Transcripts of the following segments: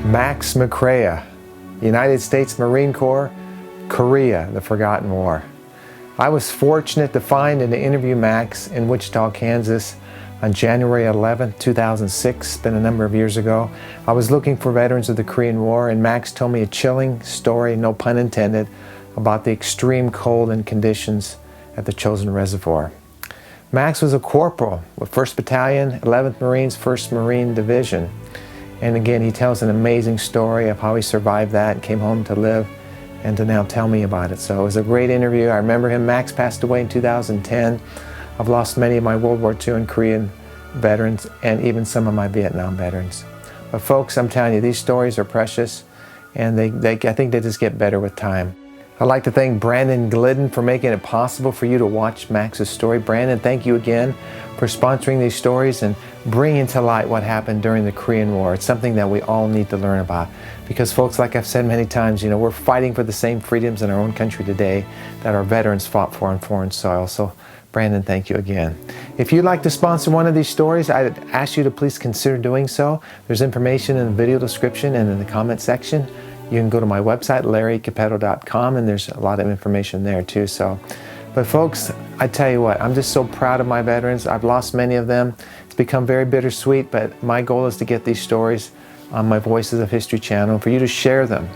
Max McCrea, United States Marine Corps, Korea, the Forgotten War. I was fortunate to find and to interview Max in Wichita, Kansas on January 11, 2006, it's been a number of years ago. I was looking for veterans of the Korean War, and Max told me a chilling story, no pun intended, about the extreme cold and conditions at the Chosin Reservoir. Max was a corporal with 1st Battalion, 11th Marines, 1st Marine Division. And again, he tells an amazing story of how he survived that and came home to live and to now tell me about it. So it was a great interview. I remember him. Max passed away in 2010. I've lost many of my World War II and Korean veterans and even some of my Vietnam veterans. But folks, I'm telling you, these stories are precious, and I think they just get better with time. I'd like to thank Brandon Glidden for making it possible for you to watch Max's story. Brandon, thank you again for sponsoring these stories and bringing to light what happened during the Korean War. It's something that we all need to learn about. Because folks, like I've said many times, we're fighting for the same freedoms in our own country today that our veterans fought for on foreign soil. So Brandon, thank you again. If you'd like to sponsor one of these stories, I'd ask you to please consider doing so. There's information in the video description and in the comment section. You can go to my website, larrycapetto.com, and there's a lot of information there too. But folks, I tell you what, I'm just so proud of my veterans. I've lost many of them. It's become very bittersweet, but my goal is to get these stories on my Voices of History channel, for you to share them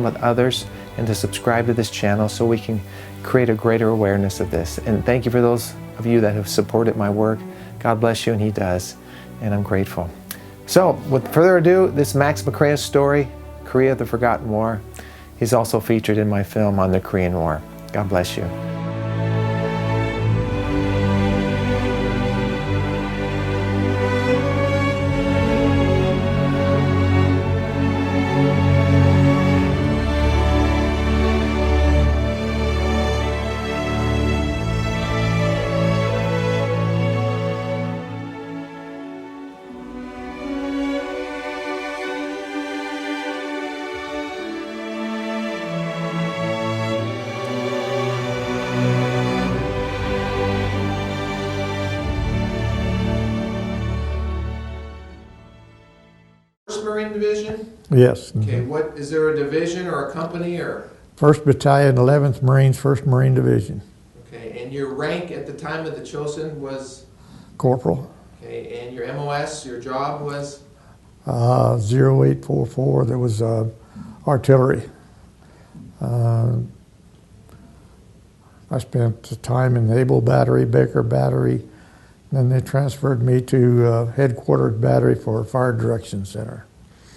with others, and to subscribe to this channel so we can create a greater awareness of this. And thank you for those of you that have supported my work. God bless you, and He does, and I'm grateful. So, with further ado, this Max McCrea's story, Korea, the Forgotten War. He's also featured in my film on the Korean War. God bless you. Marine Division? Yes. Okay, what is there, a division or a company or? 1st Battalion, 11th Marines, 1st Marine Division. Okay, and your rank at the time of the Chosin was? Corporal. Okay, and your MOS, your job was? 0844, there was artillery. I spent time in Naval Battery, Baker Battery, and then they transferred me to Headquarters Battery for Fire Direction Center.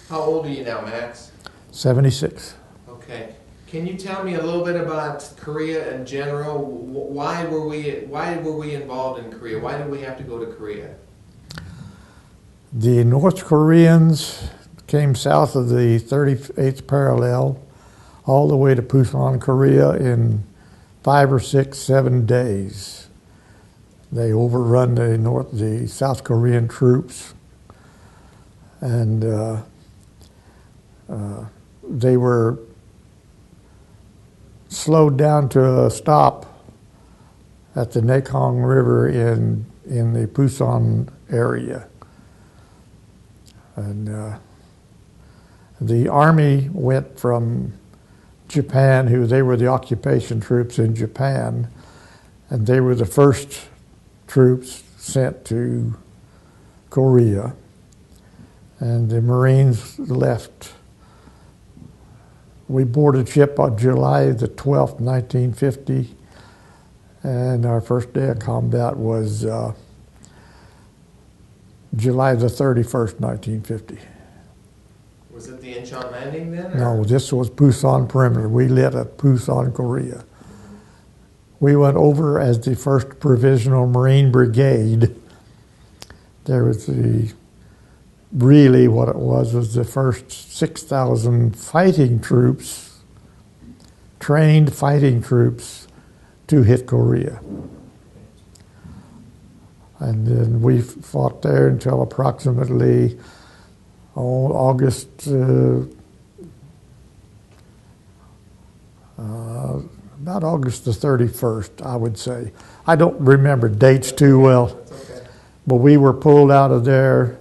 How old are you now, Max? 76. Okay. Can you tell me a little bit about Korea in general? Why were we involved in Korea? Why did we have to go to Korea? The North Koreans came south of the 38th parallel all the way to Busan, Korea in 5 or 6, 7 days. They overrun the South Korean troops, and they were slowed down to a stop at the NMHOM River in the Busan area. And the Army went from Japan, they were the occupation troops in Japan, and they were the first troops sent to Korea. And the Marines left. We boarded ship on July the 12th, 1950, and our first day of combat was July the 31st, 1950. Was it the Incheon landing then? Or? No, this was Busan perimeter. We lit at Busan, Korea. We went over as the 1st Provisional Marine Brigade. There was really what it was the first 6,000 fighting troops, trained fighting troops, to hit Korea. And then we fought there until approximately August, about August the 31st, I would say. I don't remember dates too well. That's okay. But we were pulled out of there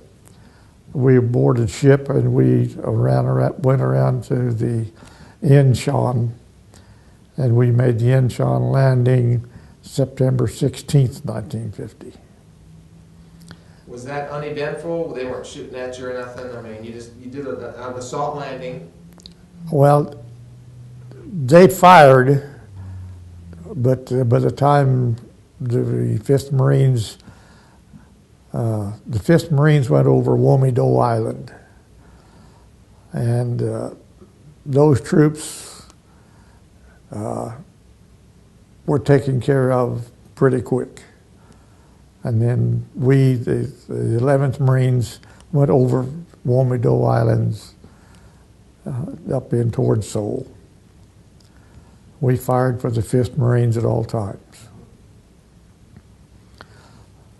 we boarded ship and we went around to the NMHOM, and we made the NMHOM landing September 16th, 1950. Was that uneventful? They weren't shooting at you or nothing? I mean, you did an assault landing. Well, they fired, but by the time the 5th Marines went over Womido Island, and those troops were taken care of pretty quick. And then we, the 11th Marines, went over Womido Islands up in towards Seoul. We fired for the 5th Marines at all times.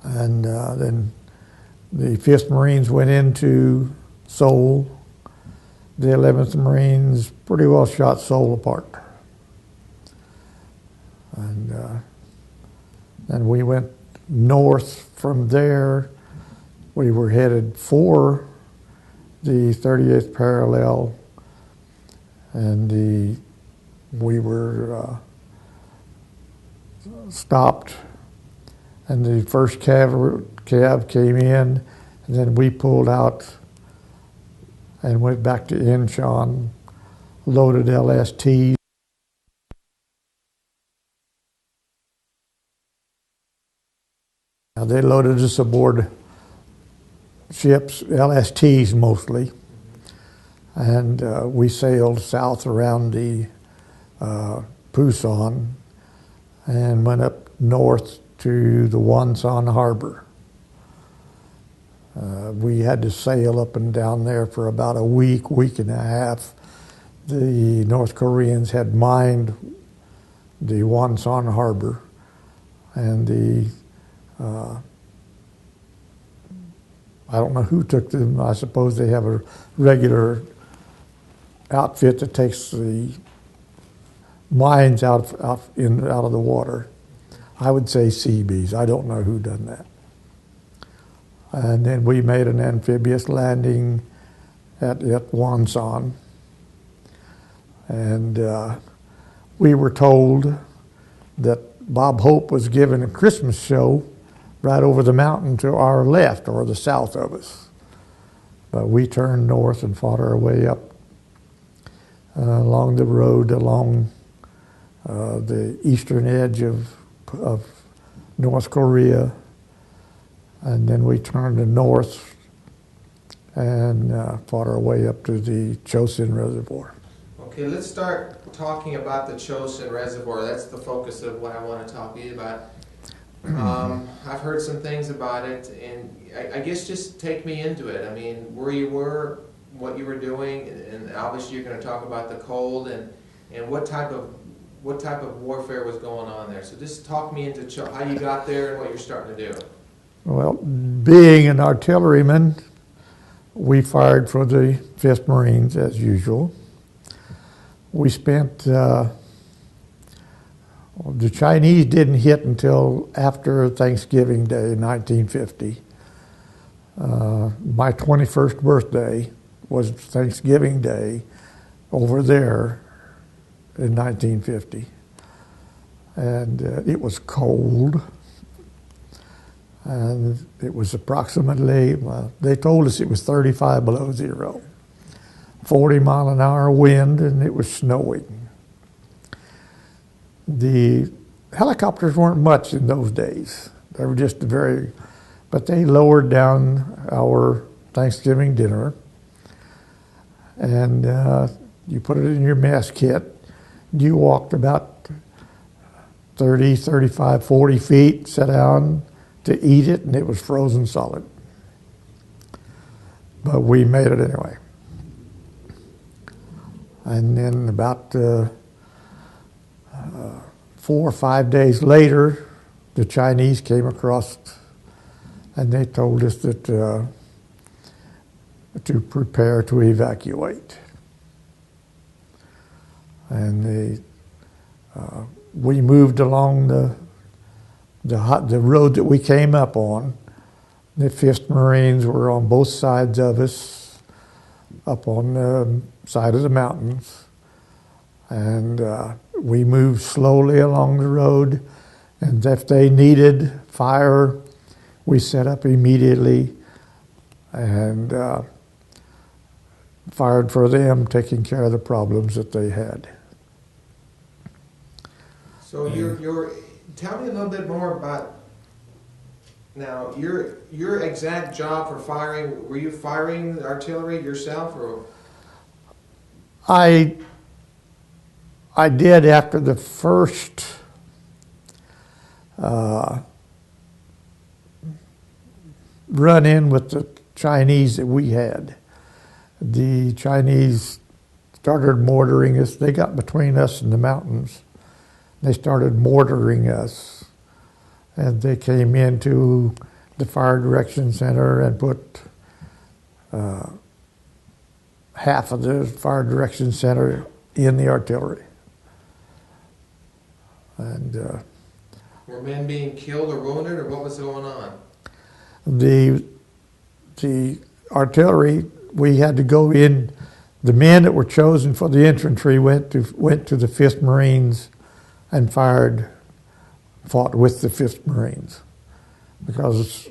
And then the 5th Marines went into Seoul. The 11th Marines pretty well shot Seoul apart. And we went north from there. We were headed for the 38th parallel, and we were stopped, and the first cab came in, and then we pulled out and went back to Incheon, loaded LSTs. Now, they loaded us aboard ships, LSTs mostly, and we sailed south around the Pusan and went up north to the Wonsan Harbor. We had to sail up and down there for about a week and a half. The North Koreans had mined the Wonsan Harbor, and I don't know who took them. I suppose they have a regular outfit that takes the mines out of the water. I would say Seabees. I don't know who done that. And then we made an amphibious landing at Wonsan, and we were told that Bob Hope was giving a Christmas show right over the mountain to our left, or the south of us. But we turned north and fought our way up along the road, along the eastern edge of North Korea, and then we turned to north and fought our way up to the Chosin Reservoir. Okay, let's start talking about the Chosin Reservoir. That's the focus of what I want to talk to you about. I've heard some things about it, and I guess just take me into it. I mean, where you were, what you were doing, and obviously you're going to talk about the cold and what type of warfare was going on there. So just talk me into how you got there and what you're starting to do. Well, being an artilleryman, we fired for the 5th Marines as usual. We spent, the Chinese didn't hit until after Thanksgiving Day, 1950. My 21st birthday was Thanksgiving Day over there in 1950. And it was cold. And it was approximately, they told us it was 35 below zero. 40-mile-an-hour wind, and it was snowing. The helicopters weren't much in those days. They were just but they lowered down our Thanksgiving dinner, and you put it in your mess kit. You walked about 30, 35, 40 feet, sat down to eat it, and it was frozen solid. But we made it anyway. And then about 4 or 5 days later, the Chinese came across, and they told us that to prepare to evacuate. And we moved along the road that we came up on, The 5th Marines were on both sides of us, up on the side of the mountains. And we moved slowly along the road. And if they needed fire, we set up immediately and fired for them, taking care of the problems that they had. So tell me a little bit more about now your exact job for firing. Were you firing artillery yourself, or? I did after the first run-in with the Chinese that we had. The Chinese started mortaring us. They got between us and the mountains. They started mortaring us. And they came into the Fire Direction Center and put half of the Fire Direction Center in the artillery. And were men being killed or wounded, or what was going on? The artillery, we had to go in. The men that were chosen for the infantry went to the 5th Marines and fought with the 5th Marines, because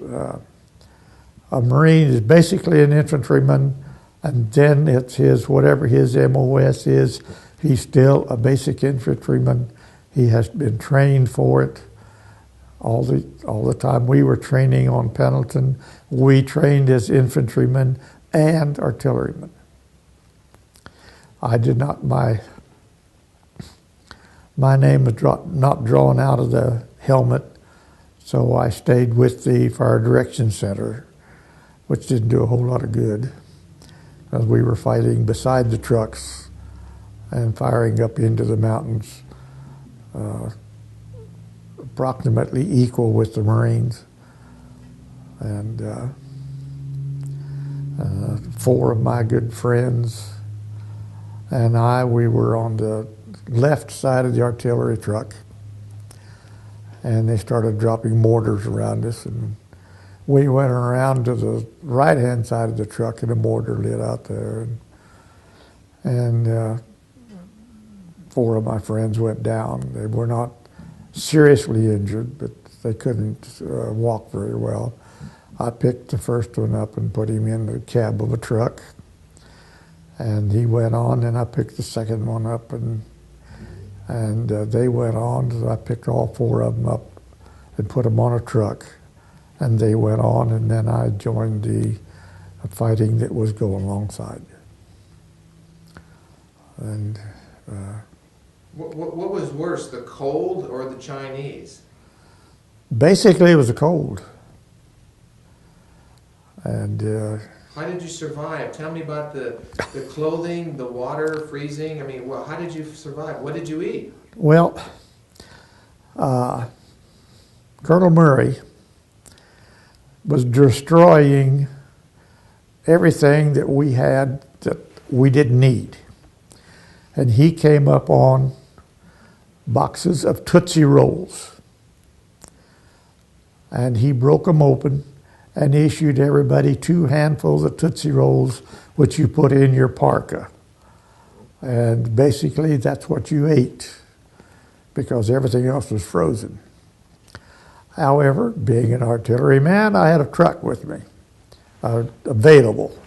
a Marine is basically an infantryman, and then it's whatever his MOS is, he's still a basic infantryman. He has been trained for it all the time. We were training on Pendleton. We trained as infantrymen and artillerymen. I did not, my name was not drawn out of the helmet, so I stayed with the Fire Direction Center, which didn't do a whole lot of good, because we were fighting beside the trucks and firing up into the mountains, approximately equal with the Marines. And 4 of my good friends and we were on the left side of the artillery truck, and they started dropping mortars around us, and we went around to the right-hand side of the truck, and a mortar lit out there, and 4 of my friends went down. They were not seriously injured, but they couldn't walk very well. I picked the first one up and put him in the cab of a truck, and he went on, and I picked the second one up, and they went on. So I picked all 4 of them up and put them on a truck, and they went on, and then I joined the fighting that was going alongside. And what was worse, the cold or the Chinese? Basically, it was the cold. And how did you survive? Tell me about the clothing, the water, freezing. I mean, well, how did you survive? What did you eat? Well, Colonel Murray was destroying everything that we had that we didn't need. And he came up on boxes of Tootsie Rolls. And he broke them open and issued everybody 2 handfuls of Tootsie Rolls, which you put in your parka. And basically that's what you ate, because everything else was frozen. However, being an artilleryman, I had a truck with me, available.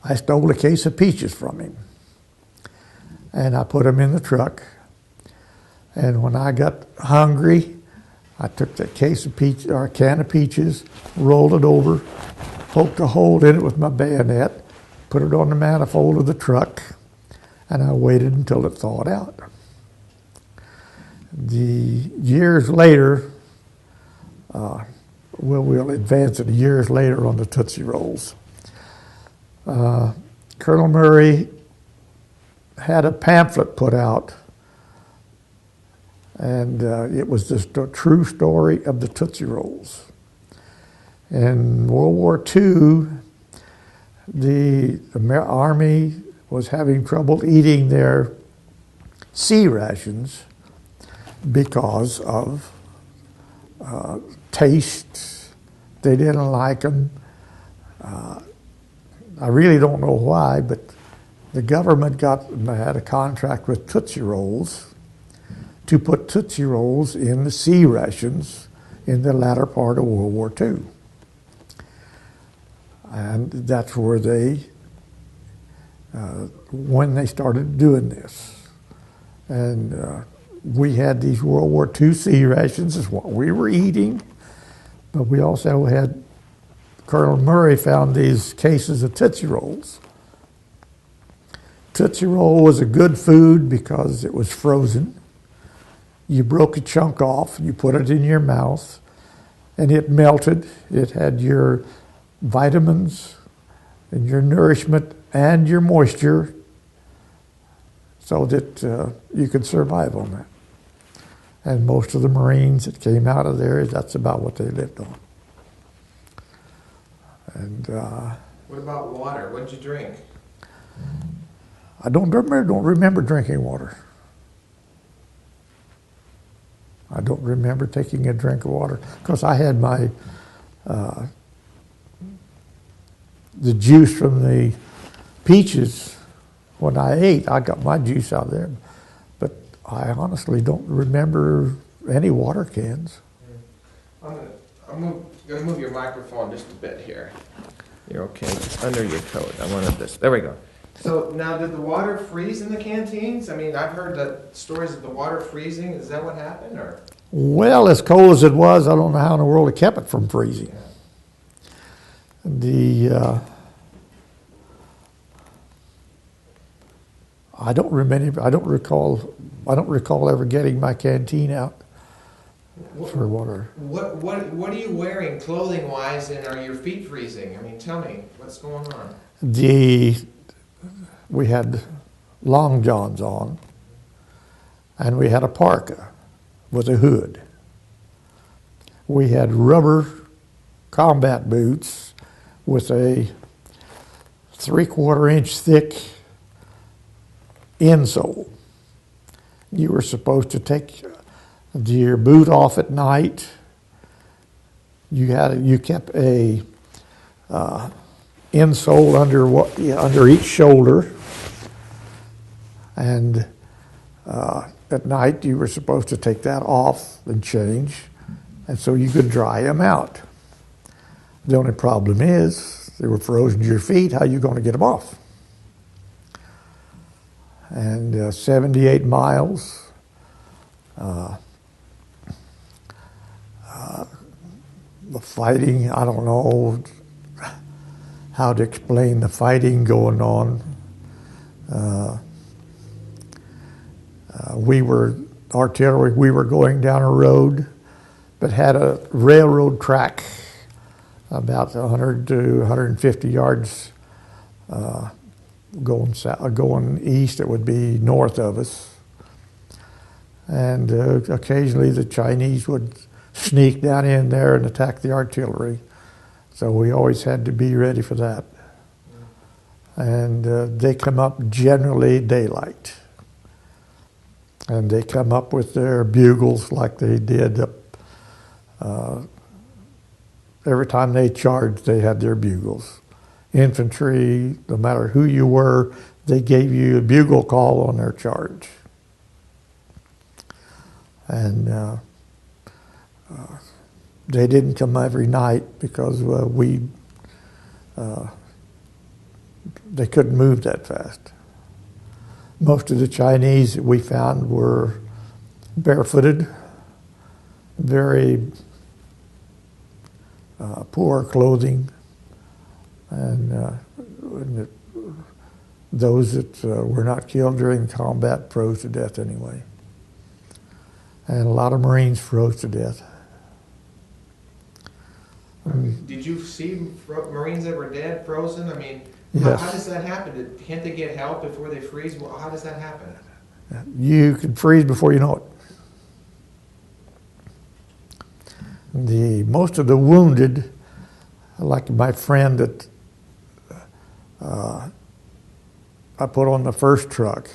I stole a case of peaches from him, and I put them in the truck. And when I got hungry, I took that case of peaches, or a can of peaches, rolled it over, poked a hole in it with my bayonet, put it on the manifold of the truck, and I waited until it thawed out. Years later, we'll advance it years later on the Tootsie Rolls. Colonel Murray had a pamphlet put out, and it was the true story of the Tootsie Rolls. In World War II, the Army was having trouble eating their sea rations because of taste They didn't like them. I really don't know why, but the government had a contract with Tootsie Rolls to put Tootsie Rolls in the C rations in the latter part of World War II. And that's where when they started doing this. And we had these World War II C rations is what we were eating, but we also had, Colonel Murray found these cases of Tootsie Rolls. Tootsie Roll was a good food because it was frozen. You broke a chunk off, you put it in your mouth, and it melted. It had your vitamins and your nourishment and your moisture so that you could survive on that. And most of the Marines that came out of there, that's about what they lived on. And what about water? What did you drink? I don't remember drinking water. I don't remember taking a drink of water because I had my the juice from the peaches when I ate. I got my juice out there, but I honestly don't remember any water cans. I'm gonna move your microphone just a bit here. You're okay. It's under your coat. I wanted this. There we go. So now, did the water freeze in the canteens? I mean, I've heard the stories of the water freezing. Is that what happened, or? Well, as cold as it was, I don't know how in the world it kept it from freezing. I don't recall ever getting my canteen out for water. What are you wearing clothing-wise, and are your feet freezing? I mean, tell me what's going on. We had long johns on, and we had a parka with a hood. We had rubber combat boots with a 3/4 inch thick insole. You were supposed to take your boot off at night. You kept a insole under each shoulder, and at night you were supposed to take that off and change, and so you could dry them out. The only problem is they were frozen to your feet. How are you going to get them off? And 78 miles. The fighting, I don't know how to explain the fighting going on. We were artillery, we were going down a road that had a railroad track about 100 to 150 yards going east. It would be north of us. And occasionally the Chinese would sneak down in there and attack the artillery. So we always had to be ready for that. And they come up generally daylight. And they come up with their bugles like they did up. Every time they charged, they had their bugles. Infantry, no matter who you were, they gave you a bugle call on their charge. And they didn't come every night because they couldn't move that fast. Most of the Chinese that we found were barefooted, very poor clothing, and those that were not killed during combat froze to death anyway. And a lot of Marines froze to death. Did you see Marines that were dead, frozen? I mean, yes. How does that happen? Can't they get help before they freeze? Well, how does that happen? You could freeze before you know it. Most of the wounded, like my friend that I put on the first truck,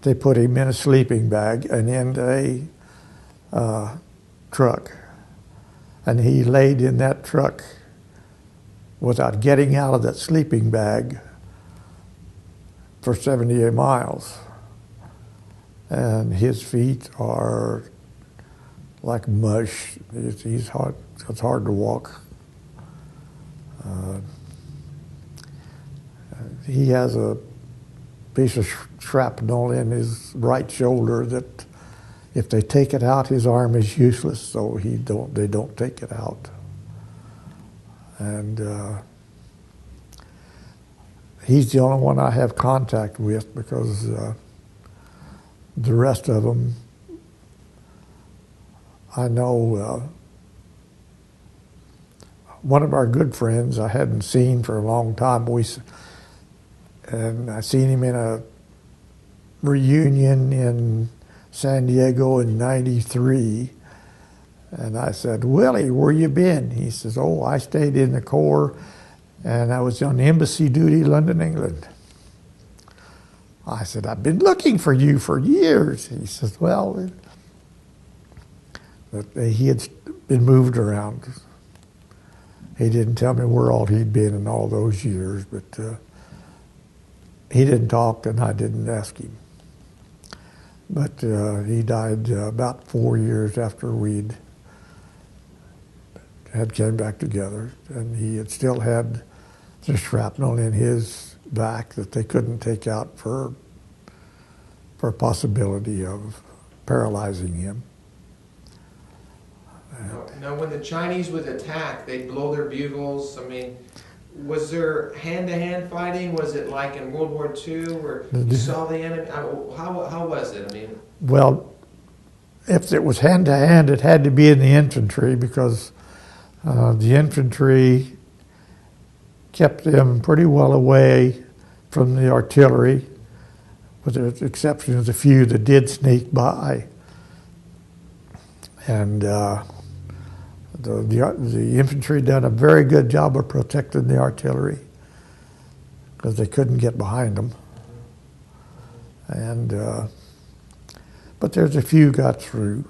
they put him in a sleeping bag and in a truck. And he laid in that truck without getting out of that sleeping bag for 78 miles. And his feet are like mush. It's hard to walk. He has a piece of shrapnel in his right shoulder that if they take it out, his arm is useless, so they don't take it out. And he's the only one I have contact with, because the rest of them, I know one of our good friends I hadn't seen for a long time. And I seen him in a reunion in San Diego in '93. And I said, "Willie, where you been?" He says, "Oh, I stayed in the Corps, and I was on embassy duty, London, England." I said, "I've been looking for you for years." He says, "Well," but he had been moved around. He didn't tell me where all he'd been in all those years, but he didn't talk, and I didn't ask him. But he died about 4 years after we'd came back together, and he had still had the shrapnel in his back that they couldn't take out for a possibility of paralyzing him. Now, when the Chinese would attack, they'd blow their bugles. I mean, was there hand-to-hand fighting? Was it like in World War II, where you saw the enemy? How was it? I mean, well, if it was hand-to-hand, it had to be in the infantry, because the infantry kept them pretty well away from the artillery, with the exception of the few that did sneak by. And the infantry done a very good job of protecting the artillery, because they couldn't get behind them. And but there's a few got through,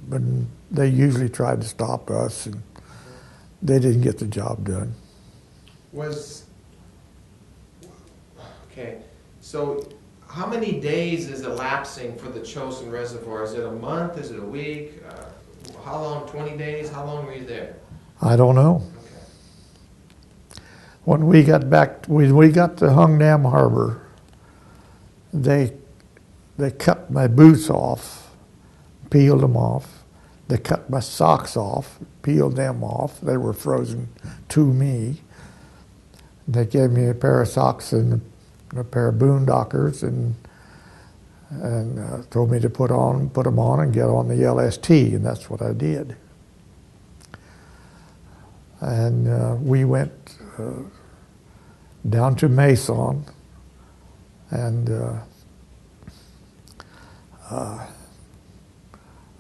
but they usually tried to stop us, and they didn't get the job done. Okay, so how many days is elapsing for the Chosin Reservoir? Is it a month? Is it a week? How long? 20 days? How long were you there? I don't know. Okay. When we got back, when we got to Hungdam Harbor, they cut my boots off, peeled them off. They cut my socks off, peeled them off. They were frozen to me. They gave me a pair of socks and a pair of boondockers, and told me to put them on and get on the LST, and that's what I did. And we went down to Mason, and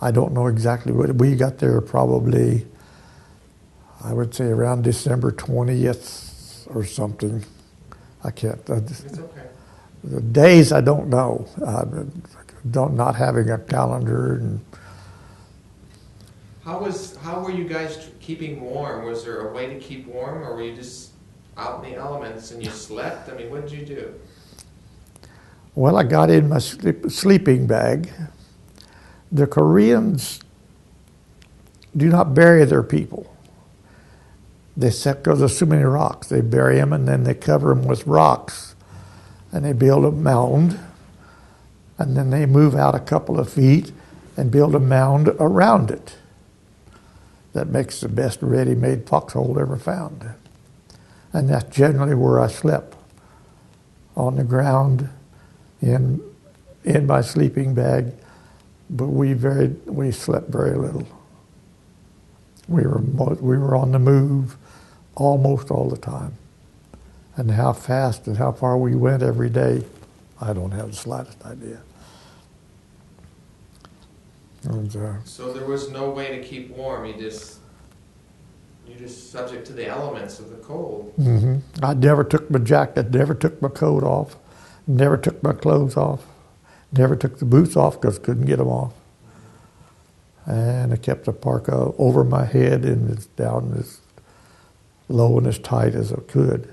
I don't know exactly what, we got there probably, I would say around December 20th or something. I can't. It's okay. The days I don't know. Not having a calendar. And how were you guys keeping warm? Was there a way to keep warm, or were you just out in the elements and you slept? I mean, what did you do? Well, I got in my sleeping bag. The Koreans do not bury their people. They set, because there's so many rocks, they bury them and then they cover them with rocks. And they build a mound, and then they move out a couple of feet and build a mound around it. That makes the best ready-made foxhole ever found. And that's generally where I slept, on the ground, in my sleeping bag. But we slept very little. We were on the move almost all the time. And how fast and how far we went every day, I don't have the slightest idea. And, so there was no way to keep warm. You're just subject to the elements of the cold. Mm-hmm. I never took my jacket, never took my coat off, never took my clothes off, never took the boots off because couldn't get them off. And I kept the parka over my head and it's down this low and as tight as it could.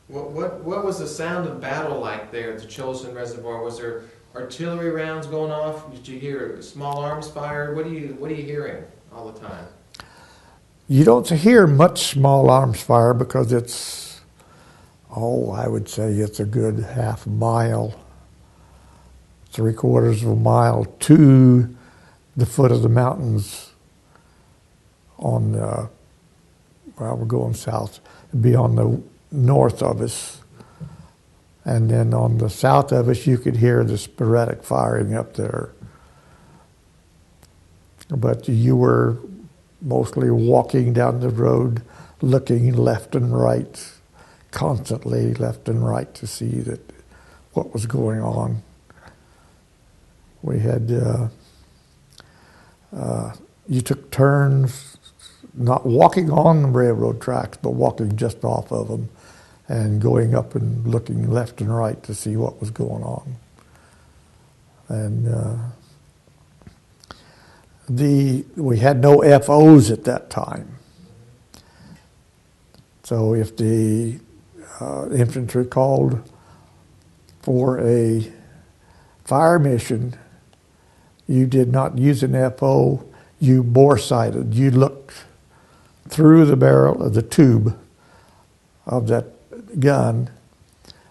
What was the sound of battle like there at the Chosin Reservoir? Was there artillery rounds going off? Did you hear small arms fired? What are you hearing all the time? You don't hear much small arms fire because it's, I would say it's a good half mile, 3/4 of a mile to the foot of the mountains on, we're going south, it'd be on the north of us. And then on the south of us, you could hear the sporadic firing up there. But you were mostly walking down the road, looking left and right, constantly left and right to see that what was going on. We had, you took turns, not walking on the railroad tracks, but walking just off of them and going up and looking left and right to see what was going on. And we had no FOs at that time. So if the infantry called for a fire mission, you did not use an FO, you bore-sighted. You looked through the barrel of the tube of that gun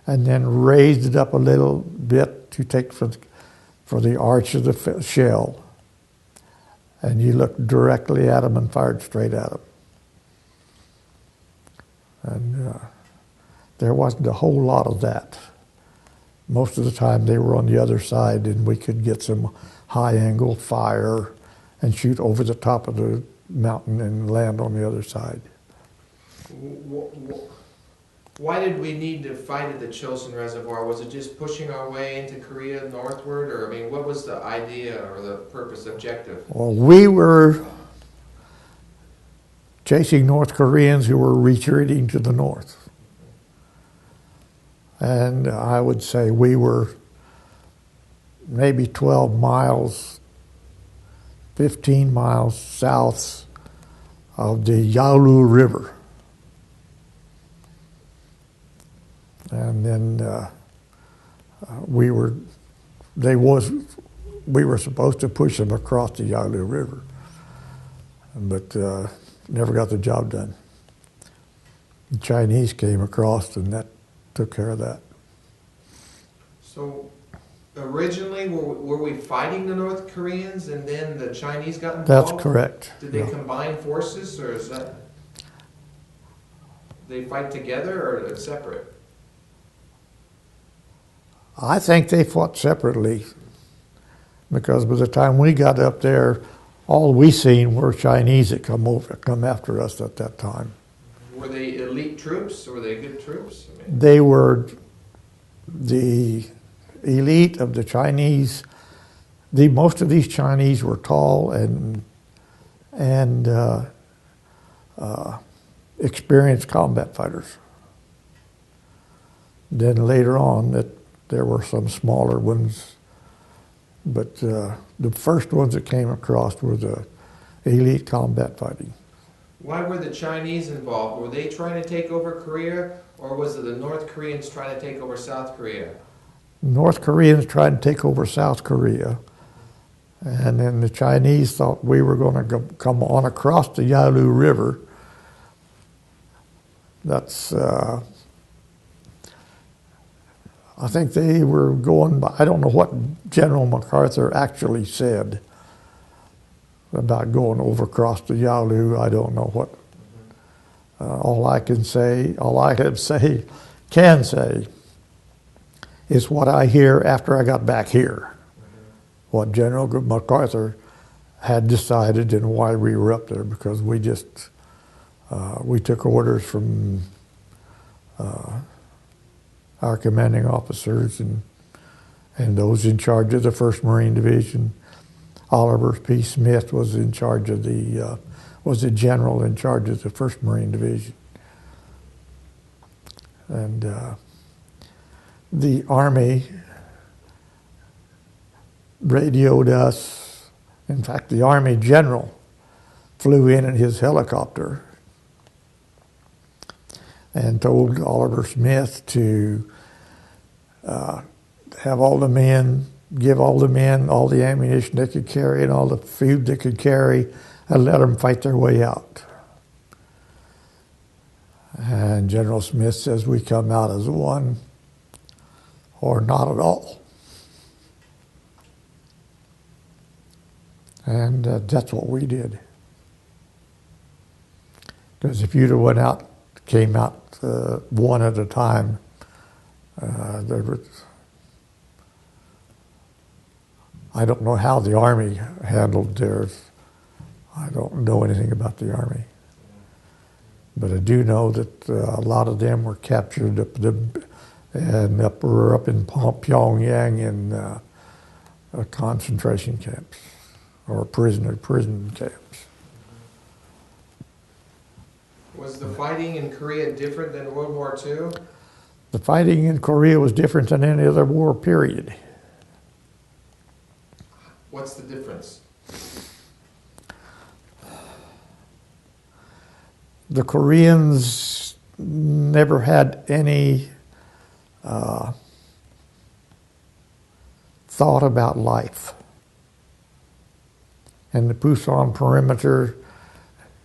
and then raised it up a little bit to take for the arch of the shell. And you looked directly at them and fired straight at them. And there wasn't a whole lot of that. Most of the time they were on the other side and we could get some high-angle fire and shoot over the top of the mountain and land on the other side. Why did we need to fight at the Chosin Reservoir? Was it just pushing our way into Korea northward? Or, I mean, what was the idea or the purpose, objective? Well, we were chasing North Koreans who were retreating to the north. And I would say we were maybe 12 miles, 15 miles south of the Yalu River. And then we were supposed to push them across the Yalu River, but never got the job done. The Chinese came across and that took care of that. So originally, were we fighting the North Koreans and then the Chinese got involved? That's correct. Did they combine forces, or is that they fight together or it's separate? I think they fought separately because by the time we got up there, all we seen were Chinese that come after us at that time. Were they elite troops or were they good troops? I mean, they were the elite of the Chinese. Most of these Chinese were tall and experienced combat fighters. Then later on, there were some smaller ones, but the first ones that came across were the elite combat fighting. Why were the Chinese involved? Were they trying to take over Korea, or was it the North Koreans trying to take over South Korea? North Koreans tried to take over South Korea, and then the Chinese thought we were going to come on across the Yalu River. That's, I think they were going by, I don't know what General MacArthur actually said about going over across the Yalu. I don't know what. All I can say is what I hear after I got back here. What General MacArthur had decided and why we were up there, because we just, we took orders from our commanding officers and those in charge of the 1st Marine Division. Oliver P. Smith was in charge of was the general in charge of the 1st Marine Division. And the Army radioed us. In fact, the Army general flew in his helicopter and told Oliver Smith to have all the men, give all the men all the ammunition they could carry and all the food they could carry, and let them fight their way out. And General Smith says we come out as one or not at all. And that's what we did. Because if you'd have came out one at a time, there was, I don't know how the Army handled theirs. I don't know anything about the Army. But I do know that a lot of them were captured up in Pyongyang in concentration camps or prison camps. Was the fighting in Korea different than World War II? The fighting in Korea was different than any other war, period. What's the difference? The Koreans never had any thought about life. And the Pusan perimeter,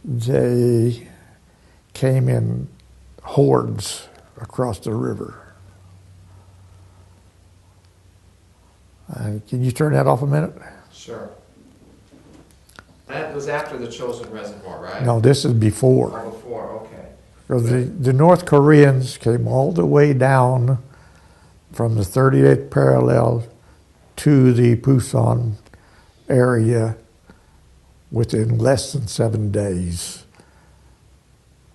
they came in hordes across the river. Can you turn that off a minute? Sure. That was after the Chosin Reservoir, right? No, this is before. Oh, before, okay. Because the North Koreans came all the way down from the 38th parallel to the Pusan area within less than 7 days.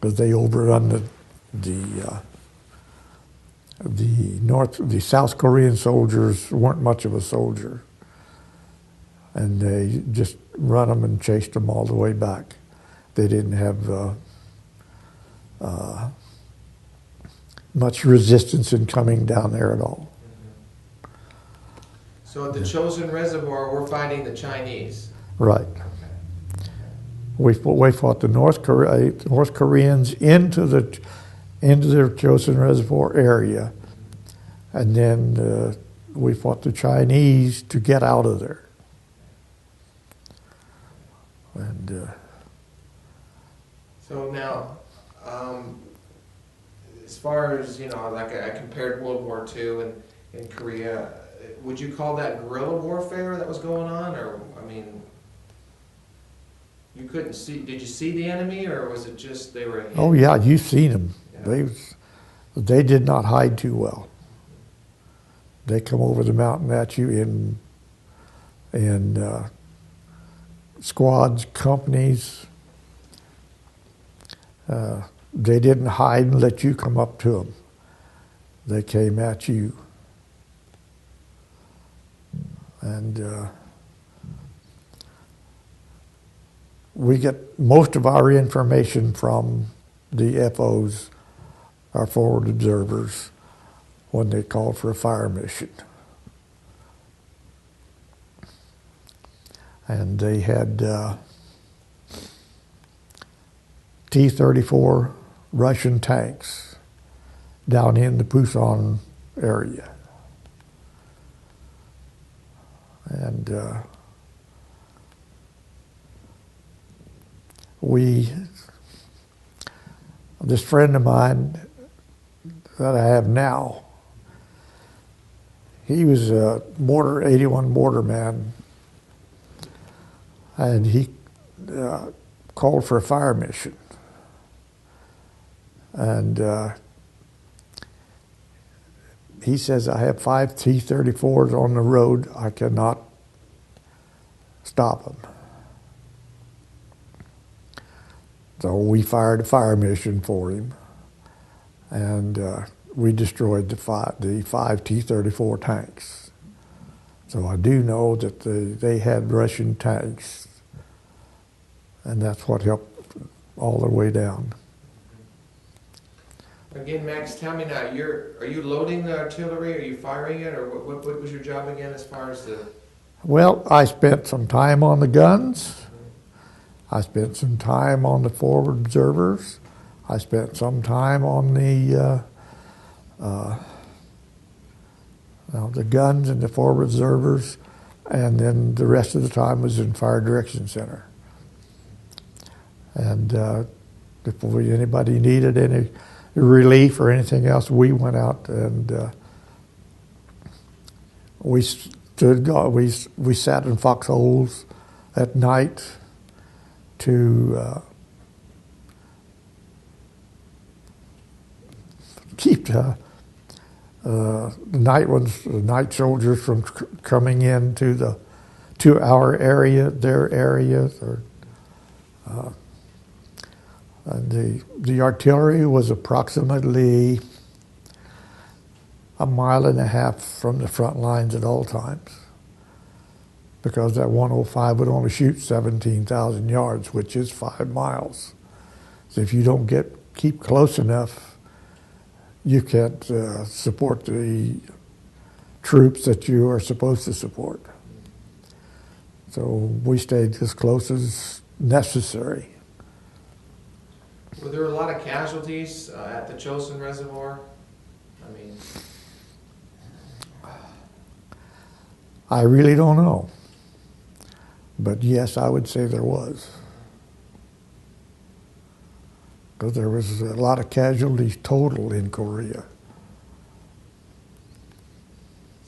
Because they overrun the South Korean soldiers weren't much of a soldier, and they just run them and chased them all the way back. They didn't have much resistance in coming down there at all. So at the Chosin Reservoir, we're fighting the Chinese. Right. We fought the North Koreans into their Chosin Reservoir area, and then we fought the Chinese to get out of there. And so now, as far as, like I compared World War II in Korea, would you call that guerrilla warfare that was going on? Or, you couldn't see, did you see the enemy, or was it just they were... Oh yeah, you've seen them. Yeah. They did not hide too well. They come over the mountain at you in squads, companies. They didn't hide and let you come up to them. They came at you. And we get most of our information from the FOs, our forward observers, when they call for a fire mission. And they had T-34 Russian tanks down in the Pusan area. And this friend of mine that I have now, he was a 81 mortar man, and he called for a fire mission. And he says, I have 5 T-34s on the road. I cannot stop them. So we fired a fire mission for him, and we destroyed the 5 T-34 tanks. So I do know that they had Russian tanks, and that's what helped all the way down. Again, Max, tell me now, are you loading the artillery? Are you firing it? Or what was your job again as far as the... Well, I spent some time on the guns. I spent some time on the forward observers. I spent some time on the guns and the forward observers, and then the rest of the time was in Fire Direction Center. And if anybody needed any relief or anything else, we went out and we sat in foxholes at night to keep the night soldiers from coming into our area, their areas, or and the artillery was approximately a mile and a half from the front lines at all times, because that 105 would only shoot 17,000 yards, which is 5 miles. So if you don't keep close enough, you can't support the troops that you are supposed to support. So we stayed as close as necessary. Were there a lot of casualties at the Chosin Reservoir? I mean, I really don't know. But yes, I would say there was. Because there was a lot of casualties total in Korea.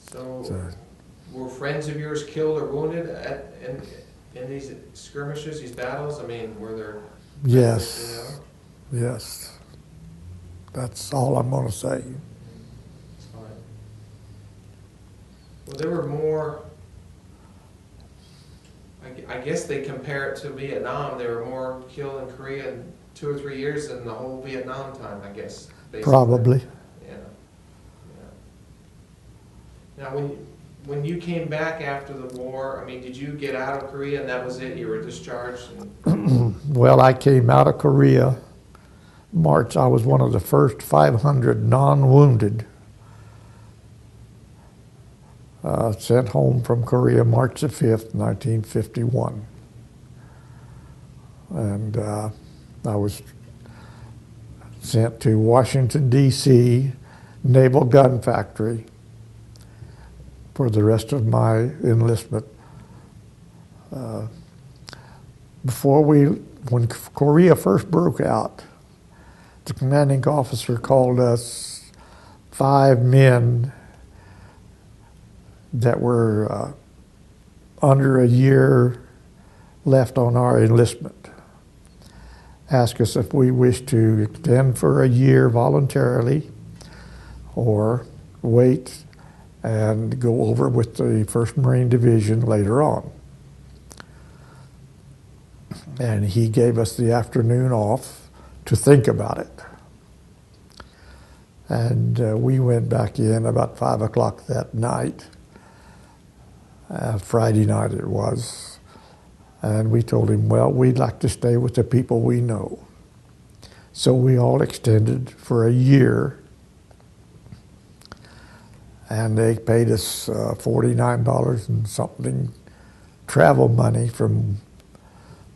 So were friends of yours killed or wounded in these skirmishes, these battles? I mean, were there... Yes. Yes. That's all I'm going to say. That's fine. Well, there were more... I guess they compare it to Vietnam. There were more killed in Korea in 2 or 3 years than the whole Vietnam time, I guess. Basically. Probably. Yeah. Now, when you came back after the war, I mean, did you get out of Korea and that was it? You were discharged? Well, I came out of Korea March. I was one of the first 500 non-wounded sent home from Korea March the 5th, 1951. And I was sent to Washington, D.C., Naval Gun Factory for the rest of my enlistment. When Korea first broke out, the commanding officer called us 5 men that were under a year left on our enlistment. Asked us if we wished to extend for a year voluntarily or wait and go over with the 1st Marine Division later on. And he gave us the afternoon off to think about it. And we went back in about 5 o'clock that night. Friday night it was. And we told him, well, we'd like to stay with the people we know. So we all extended for a year. And they paid us $49 and something travel money from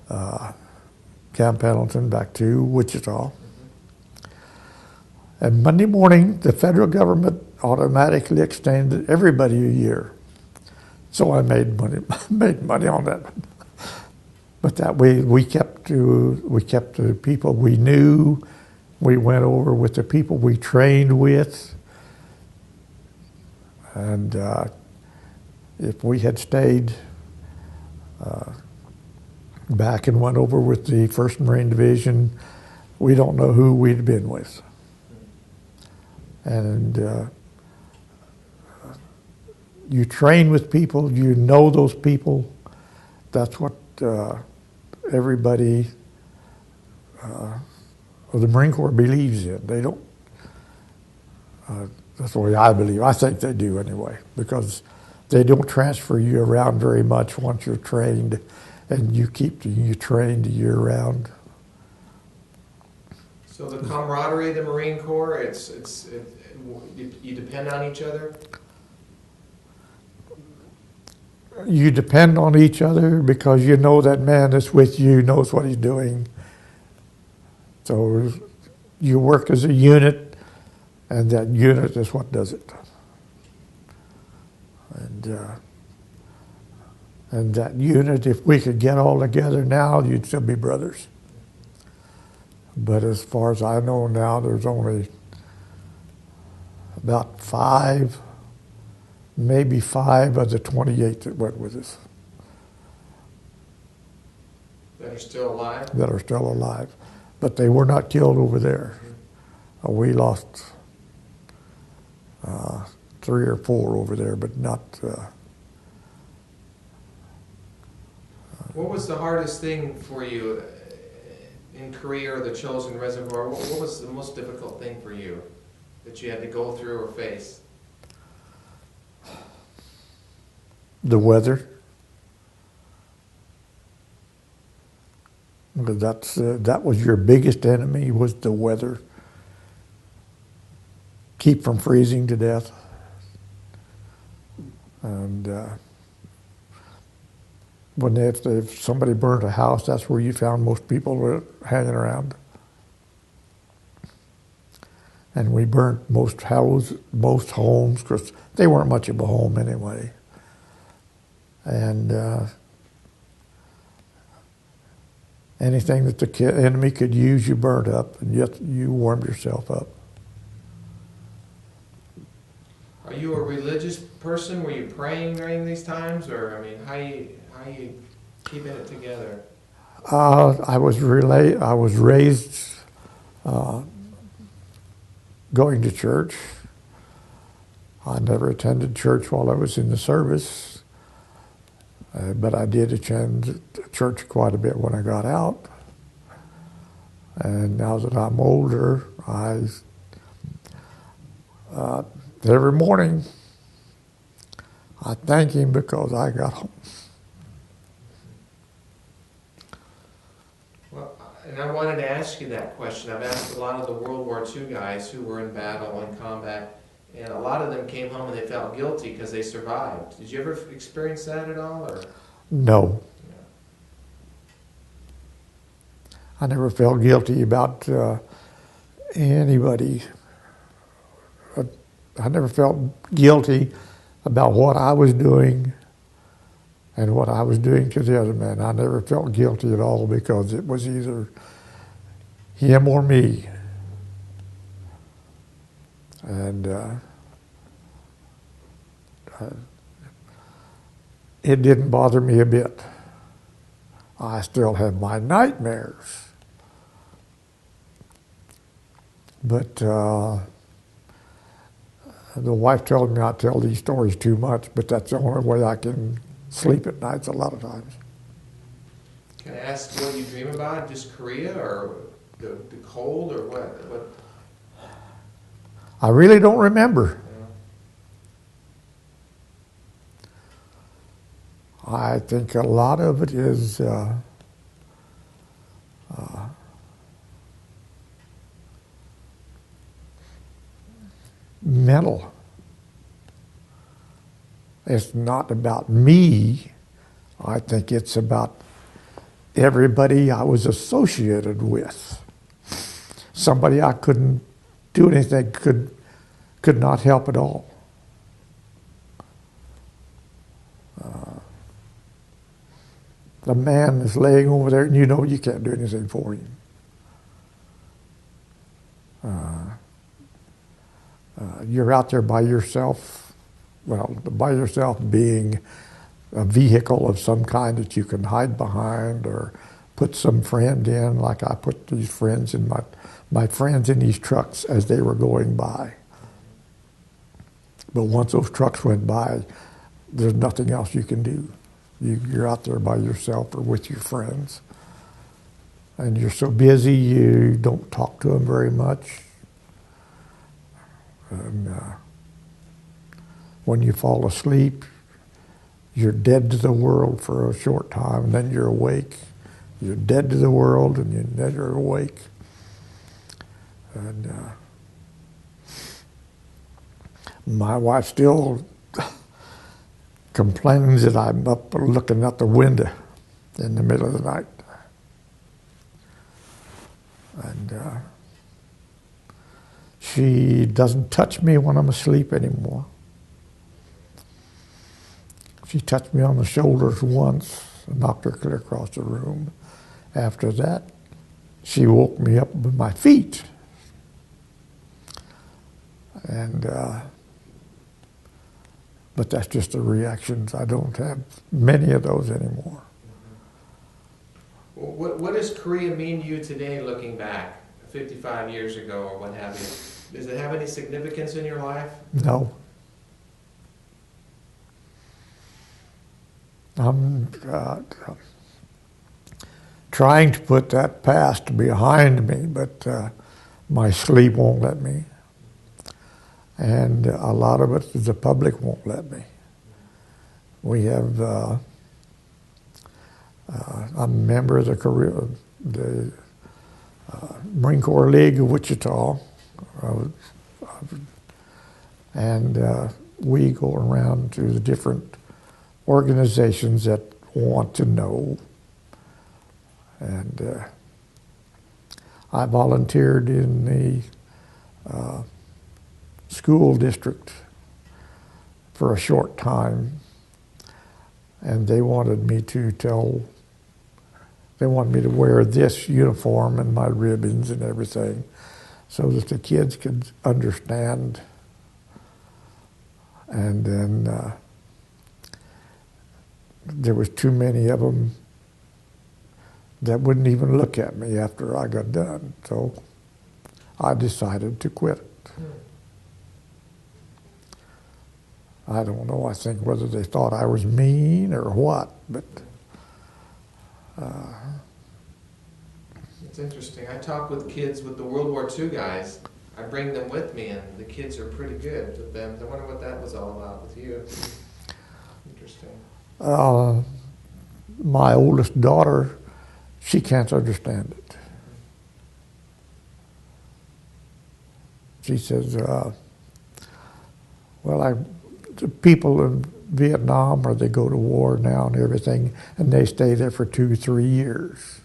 Camp Pendleton back to Wichita. And Monday morning, the federal government automatically extended everybody a year. So I made money on that. But that we kept the people we knew. We went over with the people we trained with. And if we had stayed back and went over with the 1st Marine Division, we don't know who we'd been with. And you train with people, you know those people. That's what everybody of the Marine Corps believes in. They don't, that's the way I believe. I think they do anyway, because they don't transfer you around very much once you're trained, and you keep you trained year round. So the camaraderie of the Marine Corps, you depend on each other? You depend on each other because you know that man that's with you knows what he's doing. So you work as a unit, and that unit is what does it. And that unit, if we could get all together now, you'd still be brothers. But as far as I know now, there's only about 5, maybe 5 of the 28 that went with us. That are still alive? That are still alive. But they were not killed over there. We lost 3 or 4 over there, but not... What was the hardest thing for you in Korea or the Chosin Reservoir? What was the most difficult thing for you that you had to go through or face? The weather. Because that was your biggest enemy, was the weather. Keep from freezing to death. And if somebody burned a house, that's where you found most people were hanging around. And we burnt most homes, because they weren't much of a home anyway. And anything that the enemy could use, you burnt up, and yet you warmed yourself up. Are you a religious person? Were you praying during these times, or I mean, how are you keeping it together? I was raised going to church. I never attended church while I was in the service, but I did attend church quite a bit when I got out. And now that I'm older, every morning I thank him because I got home. Well, and I wanted to ask you that question. I've asked a lot of the World War II guys who were in battle and combat, and a lot of them came home and they felt guilty because they survived. Did you ever experience that at all? Or? No. I never felt guilty about anybody. I never felt guilty about what I was doing and what I was doing to the other man. I never felt guilty at all because it was either him or me. And it didn't bother me a bit. I still have my nightmares. But the wife told me not to tell these stories too much, but that's the only way I can sleep at nights a lot of times. Can I ask what you dream about? Just Korea or the cold or what? I really don't remember. Yeah. I think a lot of it is mental. It's not about me. I think it's about everybody I was associated with. Somebody I couldn't do anything, could not help at all. The man is laying over there and you know you can't do anything for him. You're out there by yourself, well, by yourself being a vehicle of some kind that you can hide behind or put some friend in, like I put these friends in my friends in these trucks as they were going by. But once those trucks went by, there's nothing else you can do. You're out there by yourself or with your friends. And you're so busy, you don't talk to them very much. And when you fall asleep, you're dead to the world for a short time, and then you're awake. You're dead to the world, and then you're awake. And my wife still complains that I'm up looking out the window in the middle of the night. And She doesn't touch me when I'm asleep anymore. She touched me on the shoulders once and knocked her clear across the room. After that, she woke me up with my feet. And, but that's just the reactions. I don't have many of those anymore. What does Korea mean to you today, looking back, 55 years ago or what have you? Does it have any significance in your life? No. I'm trying to put that past behind me, but my sleep won't let me. And a lot of it, the public won't let me. We have, I'm a member of the Marine Corps League of Wichita, and we go around to the different organizations that want to know. And I volunteered in the school district for a short time, and they wanted me to wear this uniform and my ribbons and everything so that the kids could understand. And then there was too many of them that wouldn't even look at me after I got done. So I decided to quit. I don't know, I think whether they thought I was mean or what, but... It's interesting. I talk with kids with the World War II guys. I bring them with me, and the kids are pretty good with them. I wonder what that was all about with you. Interesting. My oldest daughter, she can't understand it. She says, the people in Vietnam, or they go to war now and everything, and they stay there for 2-3 years.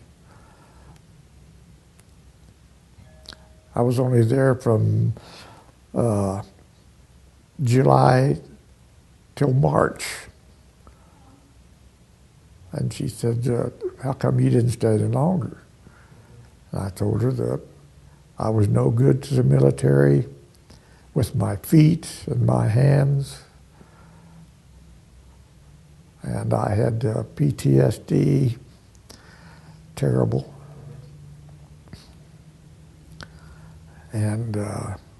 I was only there from July till March. And she said, how come you didn't stay any longer? And I told her that I was no good to the military with my feet and my hands. And I had PTSD, terrible. And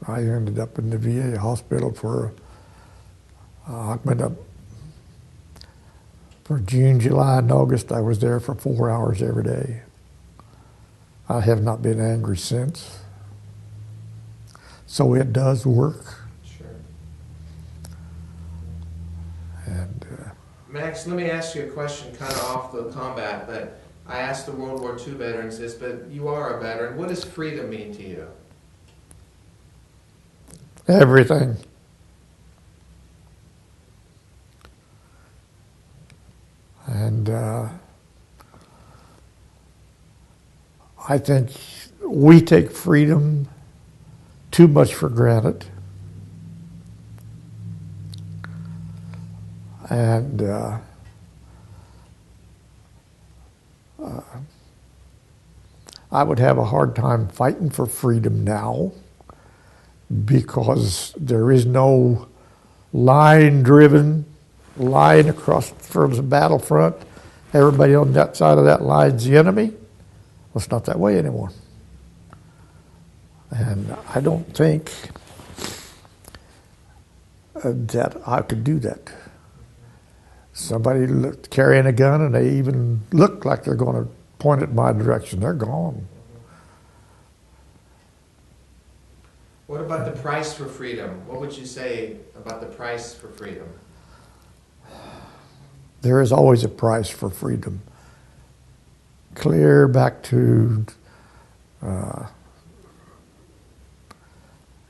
I ended up in the VA hospital for June, July, and August. I was there for 4 hours every day. I have not been angry since. So it does work. Sure. And Max, let me ask you a question kind of off the combat, but I asked the World War II veterans this, but you are a veteran. What does freedom mean to you? everything. And I think we take freedom too much for granted. And I would have a hard time fighting for freedom now because there is no line across from the battlefront. Everybody on that side of that line's the enemy. Well, it's not that way anymore. And I don't think that I could do that. Somebody carrying a gun and they even look like they're going to point it my direction, they're gone. What about the price for freedom? What would you say about the price for freedom? There is always a price for freedom. Clear back to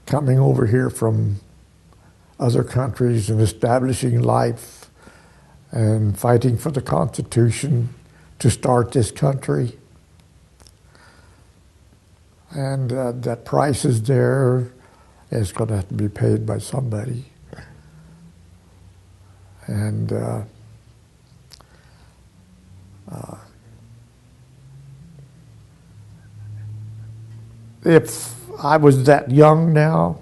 coming over here from other countries and establishing life and fighting for the Constitution to start this country. And that price is there, It's going to have to be paid by somebody. And if I was that young now,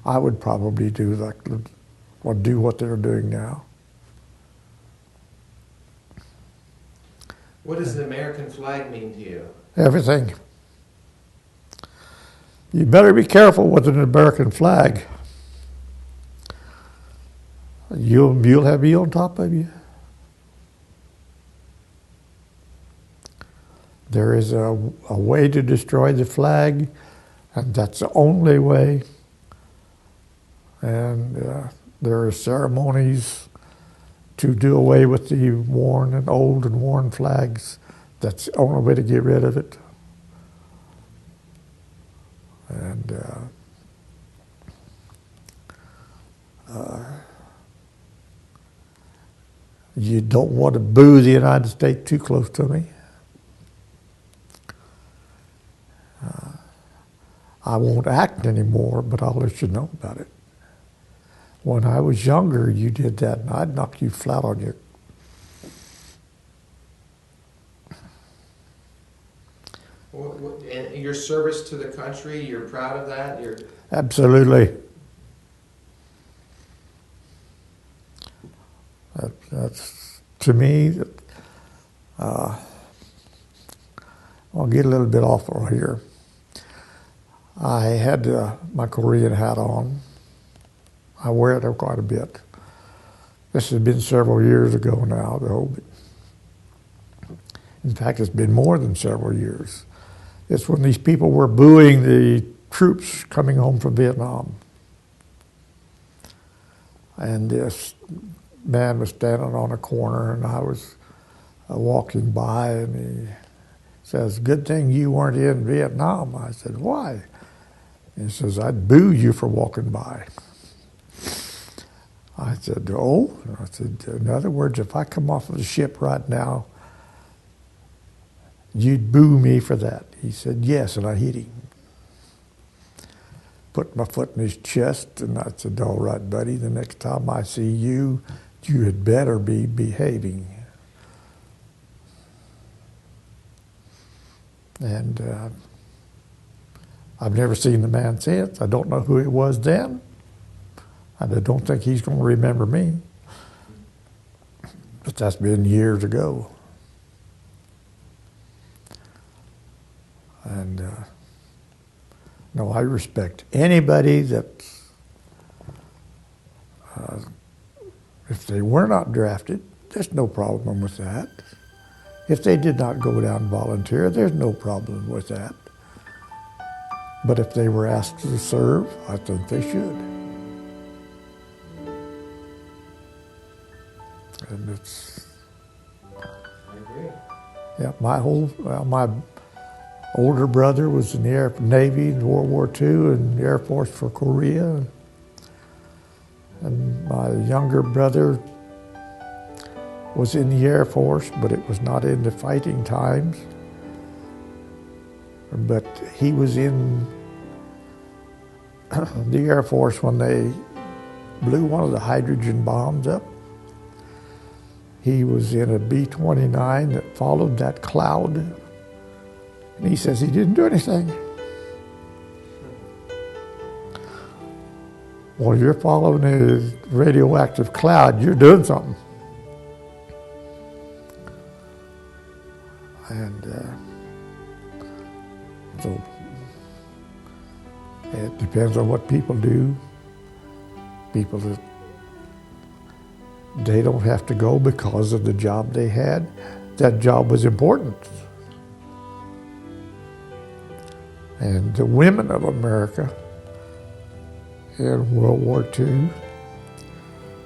I would probably do what they're doing now. What does the American flag mean to you? Everything. You better be careful with an American flag. You'll have me on top of you. There is a way to destroy the flag, and that's the only way. And there are ceremonies to do away with the old and worn flags. That's the only way to get rid of it. And you don't want to boo the United States too close to me. I won't act anymore, but I'll let you know about it. When I was younger, you did that, and I'd knock you flat on your... And your service to the country, you're proud of that? Absolutely. That's to me, I'll get a little bit off right here. I had my Korean hat on. I wear it quite a bit. This has been several years ago now, though. But in fact, it's been more than several years. It's when these people were booing the troops coming home from Vietnam. And this man was standing on a corner, and I was walking by, and he says, "Good thing you weren't in Vietnam." I said, "Why?" He says, "I'd boo you for walking by." I said, "Oh?" I said, "In other words, if I come off of the ship right now, you'd boo me for that?" He said, "Yes," and I hit him. Put my foot in his chest, and I said, "All right, buddy, the next time I see you, you had better be behaving." And I've never seen the man since. I don't know who he was then. And I don't think he's going to remember me. But that's been years ago. And no, I respect anybody that, if they were not drafted, there's no problem with that. If they did not go down and volunteer, there's no problem with that. But if they were asked to serve, I think they should. And it's... I agree. Yeah, my older brother was in the Navy in World War II and the Air Force for Korea. And my younger brother was in the Air Force, but it was not in the fighting times. But he was in the Air Force when they blew one of the hydrogen bombs up. He was in a B-29 that followed that cloud. And he says he didn't do anything. Well, you're following a radioactive cloud, you're doing something. And so it depends on what people do. People that they don't have to go because of the job they had. That job was important. And the women of America in World War II,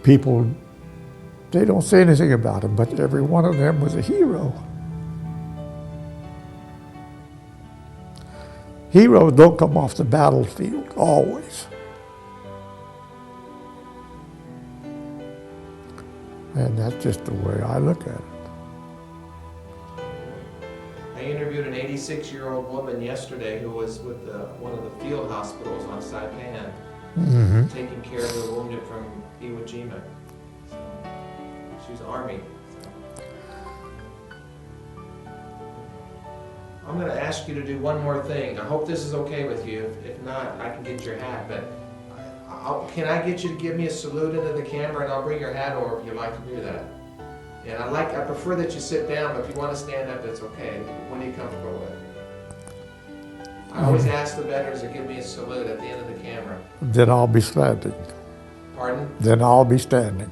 people, they don't say anything about them, but every one of them was a hero. Heroes don't come off the battlefield, always. And that's just the way I look at it. I interviewed an 86-year-old woman yesterday who was with one of the field hospitals on Saipan, taking care of the wounded from Iwo Jima. So, she's Army. I'm going to ask you to do one more thing. I hope this is okay with you. If not, I can get your hat. But can I get you to give me a salute into the camera, and I'll bring your hat over if you'd like to do that. And I prefer that you sit down, but if you want to stand up, that's okay. What are you comfortable with? I always ask the veterans to give me a salute at the end of the camera. Then I'll be standing. Pardon? Then I'll be standing.